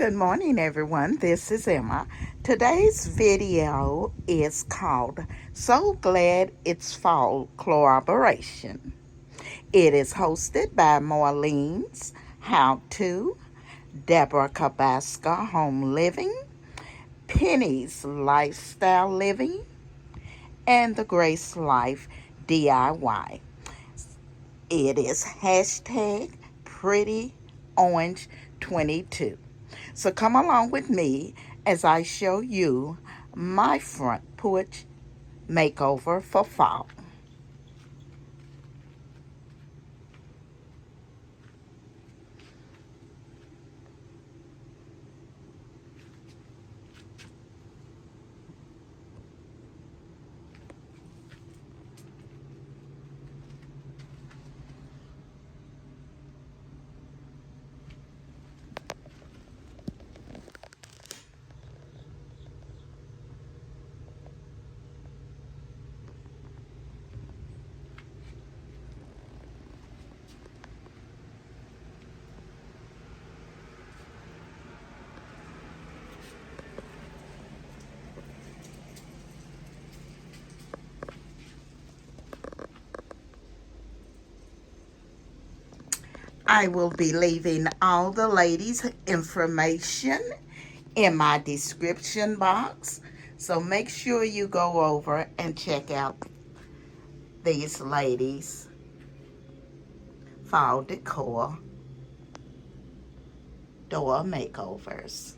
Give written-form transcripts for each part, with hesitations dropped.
Good morning, everyone. This is Emma. Today's video is called So Glad It's Fall Collaboration. It is hosted by Marlene's How To, Deborah Kabaska Home Living, Penny's Lifestyle Living, and the Grace Life DIY. It is hashtag Pretty Orange 22. So come along with me as I show you my front porch makeover for fall. I will be leaving all the ladies' information in my description box. So make sure you go over and check out these ladies' fall decor door makeovers.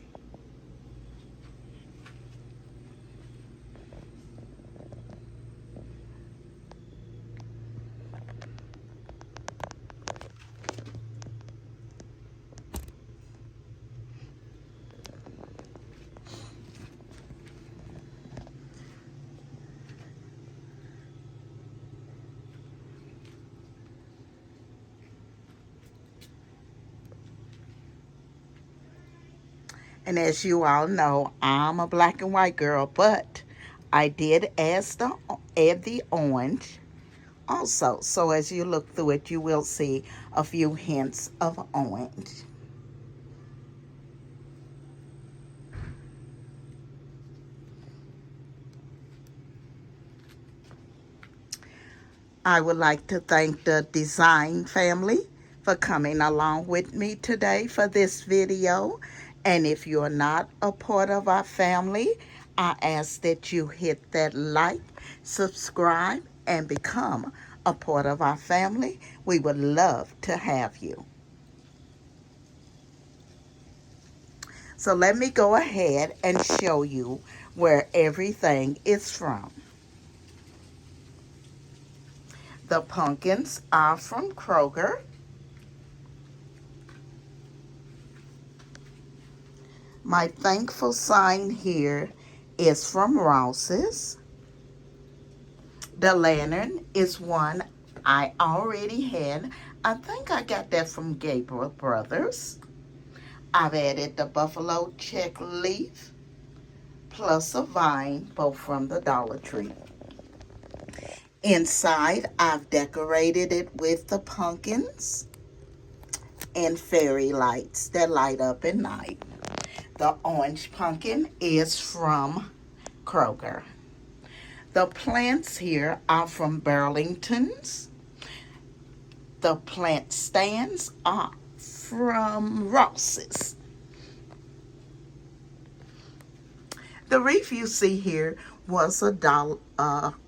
And as you all know, I'm a black and white girl, but I did add the orange also. So as you look through it, you will see a few hints of orange. I would like to thank the design family for coming along with me today for this video. And if you're not a part of our family, I ask that you hit that like, subscribe, and become a part of our family. We would love to have you. So let me go ahead and show you where everything is from. The pumpkins are from Kroger. My thankful sign here is from Ross's. The lantern is one I already had. I think I got that from Gabriel Brothers. I've added the buffalo check leaf plus a vine, both from the Dollar Tree. Inside, I've decorated it with the pumpkins and fairy lights that light up at night. The orange pumpkin is from Kroger. The plants here are from Burlington's. The plant stands are from Ross's. The wreath you see here was a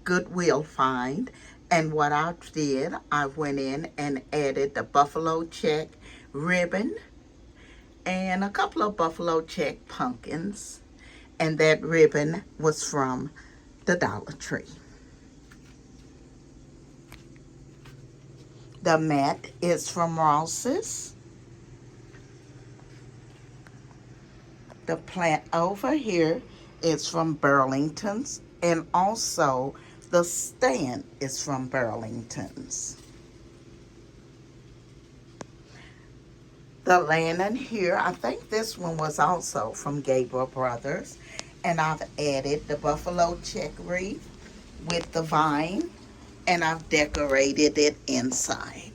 Goodwill find, and what I did, I went in and added the buffalo check ribbon and a couple of buffalo check pumpkins, and that ribbon was from the Dollar Tree. The mat is from Ross's. The plant over here is from Burlington's, and also the stand is from Burlington's. The lantern here, I think this one was also from Gabriel Brothers, and I've added the buffalo check wreath with the vine, and I've decorated it inside.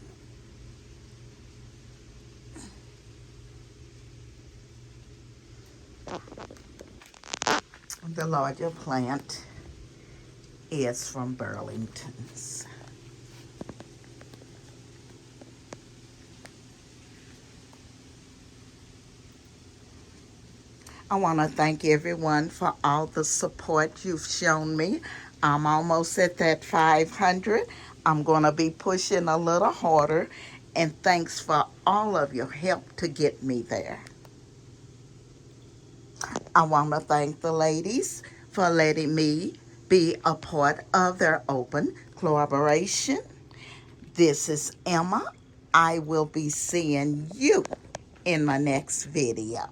The larger plant is from Burlington's. I want to thank everyone for all the support you've shown me. I'm almost at that 500. I'm going to be pushing a little harder. And thanks for all of your help to get me there. I want to thank the ladies for letting me be a part of their open collaboration. This is Emma. I will be seeing you in my next video.